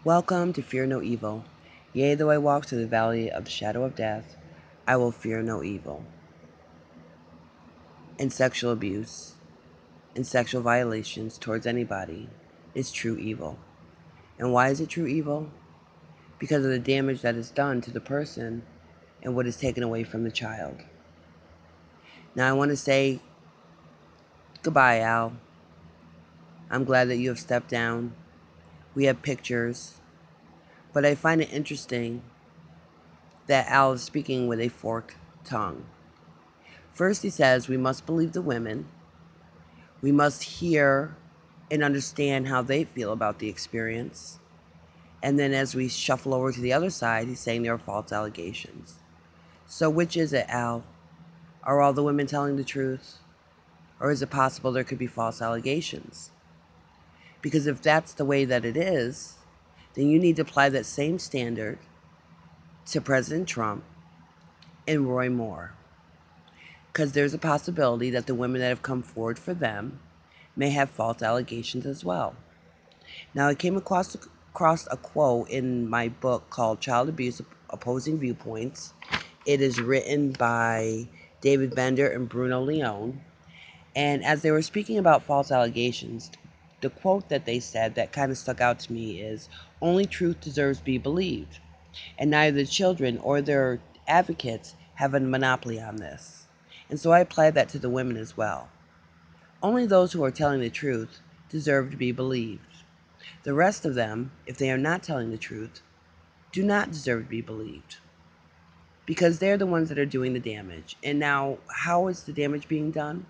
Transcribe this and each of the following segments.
Welcome to Fear No Evil. Yea, though I walk through the valley of the shadow of death, I will fear no evil. And sexual abuse and sexual violations towards anybody is true evil. And why is it true evil? Because of the damage that is done to the person and what is taken away from the child. Now, I want to say goodbye, Al. I'm glad that you have stepped down. We have pictures. But I find it interesting that Al is speaking with a forked tongue. First, he says we must believe the women. We must hear and understand how they feel about the experience. And then as we shuffle over to the other side, he's saying there are false allegations. So which is it, Al? Are all the women telling the truth? Or is it possible there could be false allegations? Because if that's the way that it is, then you need to apply that same standard to President Trump and Roy Moore. Because there's a possibility that the women that have come forward for them may have false allegations as well. Now, I came across a quote in my book called Child Abuse Opposing Viewpoints. It is written by David Bender and Bruno Leone. And as they were speaking about false allegations, the quote that they said that kind of stuck out to me is, "Only truth deserves to be believed, and neither the children or their advocates have a monopoly on this." And so I applied that to the women as well. Only those who are telling the truth deserve to be believed. The rest of them, if they are not telling the truth, do not deserve to be believed. Because they're the ones that are doing the damage. And now, how is the damage being done?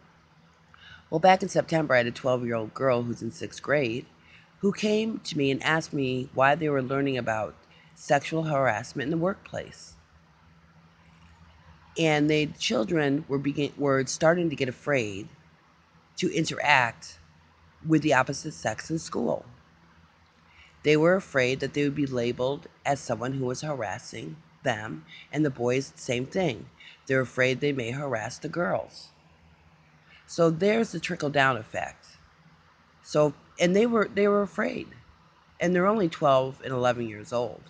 Well, back in September, I had a 12-year-old girl who's in 6th grade who came to me and asked me why they were learning about sexual harassment in the workplace. And the children were starting to get afraid to interact with the opposite sex in school. They were afraid that they would be labeled as someone who was harassing them, and the boys, same thing. They're afraid they may harass the girls. So there's the trickle-down effect. So, and they were afraid, and they're only 12 and 11 years old,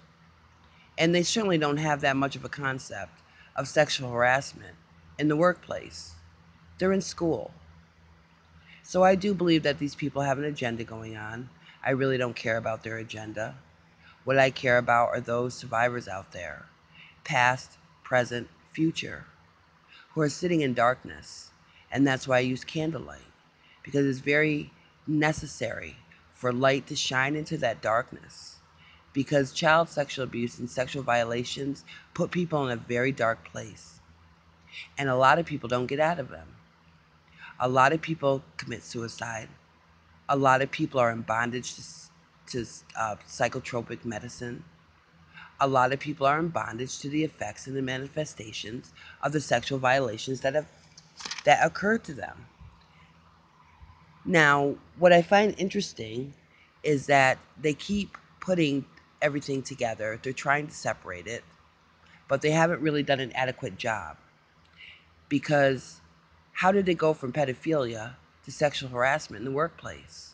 and they certainly don't have that much of a concept of sexual harassment in the workplace. They're in school. So I do believe that these people have an agenda going on. I really don't care about their agenda. What I care about are those survivors out there, past, present, future, who are sitting in darkness. And that's why I use candlelight, because it's very necessary for light to shine into that darkness. Because child sexual abuse and sexual violations put people in a very dark place. And a lot of people don't get out of them. A lot of people commit suicide. A lot of people are in bondage to psychotropic medicine. A lot of people are in bondage to the effects and the manifestations of the sexual violations that occurred to them. Now, what I find interesting is that they keep putting everything together. They're trying to separate it, but they haven't really done an adequate job. Because how did they go from pedophilia to sexual harassment in the workplace?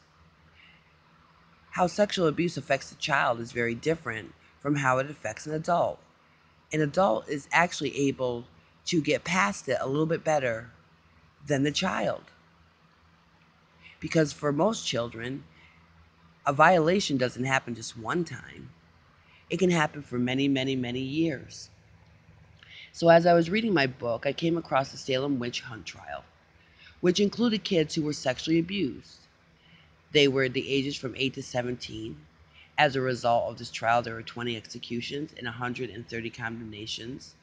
How sexual abuse affects a child is very different from how it affects an adult. An adult is actually able to get past it a little bit better than the child. Because for most children, a violation doesn't happen just one time. It can happen for many, many, many years. So as I was reading my book, I came across the Salem witch hunt trial, which included kids who were sexually abused. They were the ages from 8 to 17. As a result of this trial, there were 20 executions and 130 condemnations.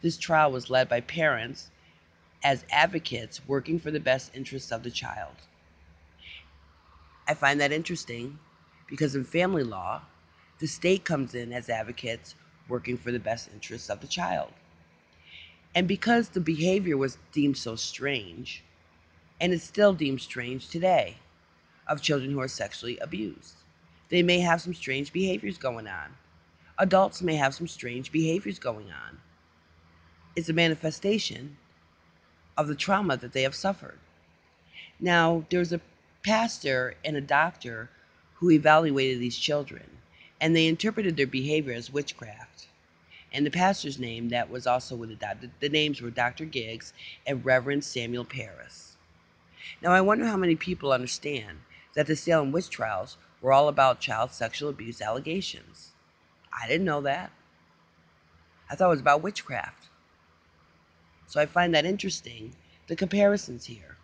This trial was led by parents as advocates working for the best interests of the child. I find that interesting because in family law, the state comes in as advocates working for the best interests of the child. And because the behavior was deemed so strange, and it's still deemed strange today, of children who are sexually abused. They may have some strange behaviors going on. Adults may have some strange behaviors going on. It's a manifestation of the trauma that they have suffered. Now, there's a pastor and a doctor who evaluated these children, and they interpreted their behavior as witchcraft. And the pastor's name that was also with the names were Dr. Giggs and Reverend Samuel Paris. Now I wonder how many people understand that the Salem witch trials were all about child sexual abuse allegations. I didn't know that. I thought it was about witchcraft. So I find that interesting, the comparisons here.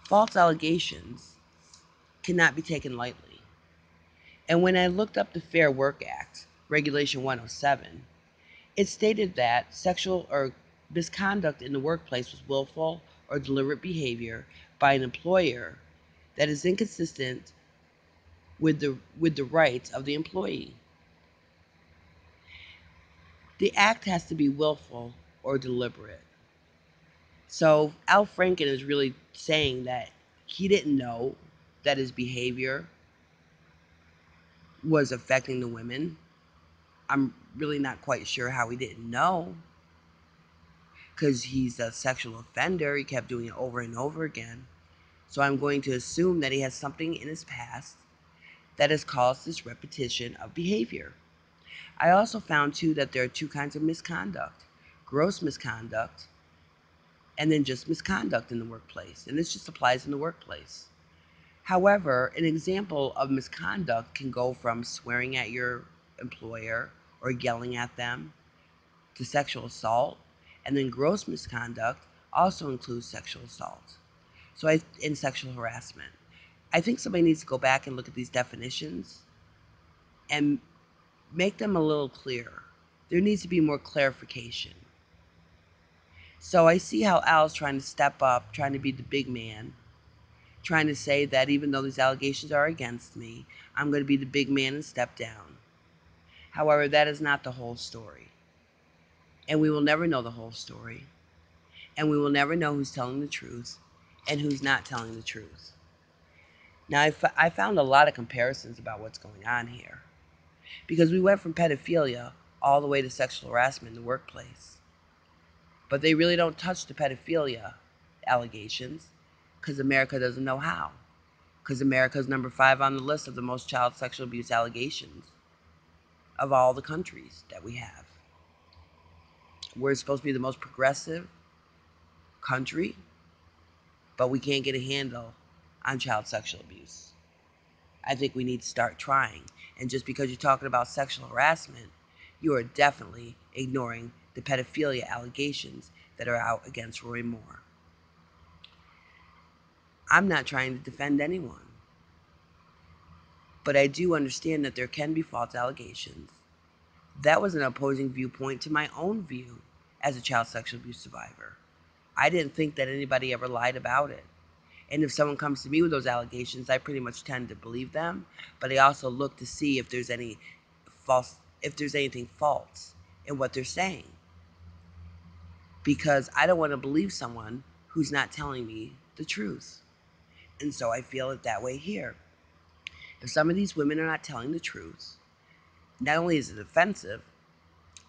False allegations cannot be taken lightly. And when I looked up the Fair Work Act, Regulation 107, it stated that sexual or misconduct in the workplace was willful or deliberate behavior by an employer that is inconsistent with the rights of the employee. The act has to be willful or deliberate. So Al Franken is really saying that he didn't know that his behavior was affecting the women. I'm really not quite sure how he didn't know, because he's a sexual offender. He kept doing it over and over again. So I'm going to assume that he has something in his past that has caused this repetition of behavior. I also found, too, that there are two kinds of misconduct: gross misconduct and then just misconduct in the workplace. And this just applies in the workplace. However, an example of misconduct can go from swearing at your employer or yelling at them to sexual assault. And then gross misconduct also includes sexual assault. In sexual harassment. I think somebody needs to go back and look at these definitions and make them a little clearer. There needs to be more clarification. So I see how Al's trying to step up, trying to be the big man, trying to say that even though these allegations are against me, I'm going to be the big man and step down. However, that is not the whole story. And we will never know the whole story. And we will never know who's telling the truth and who's not telling the truth. Now, I found a lot of comparisons about what's going on here, because we went from pedophilia all the way to sexual harassment in the workplace. But they really don't touch the pedophilia allegations because America doesn't know how. Because America is number 5 on the list of the most child sexual abuse allegations of all the countries that we have. We're supposed to be the most progressive country, but we can't get a handle on child sexual abuse. I think we need to start trying. And just because you're talking about sexual harassment, you are definitely ignoring the pedophilia allegations that are out against Roy Moore. I'm not trying to defend anyone, but I do understand that there can be false allegations. That was an opposing viewpoint to my own view as a child sexual abuse survivor. I didn't think that anybody ever lied about it. And if someone comes to me with those allegations, I pretty much tend to believe them, but I also look to see if there's anything false in what they're saying. Because I don't want to believe someone who's not telling me the truth. And so I feel it that way here. If some of these women are not telling the truth, not only is it offensive,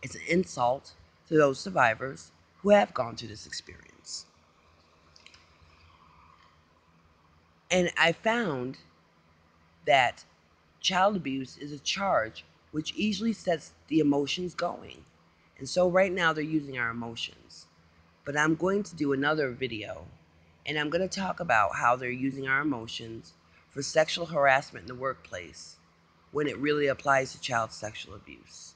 it's an insult to those survivors who have gone through this experience. And I found that child abuse is a charge which easily sets the emotions going. And so right now they're using our emotions. But I'm going to do another video, and I'm going to talk about how they're using our emotions for sexual harassment in the workplace when it really applies to child sexual abuse.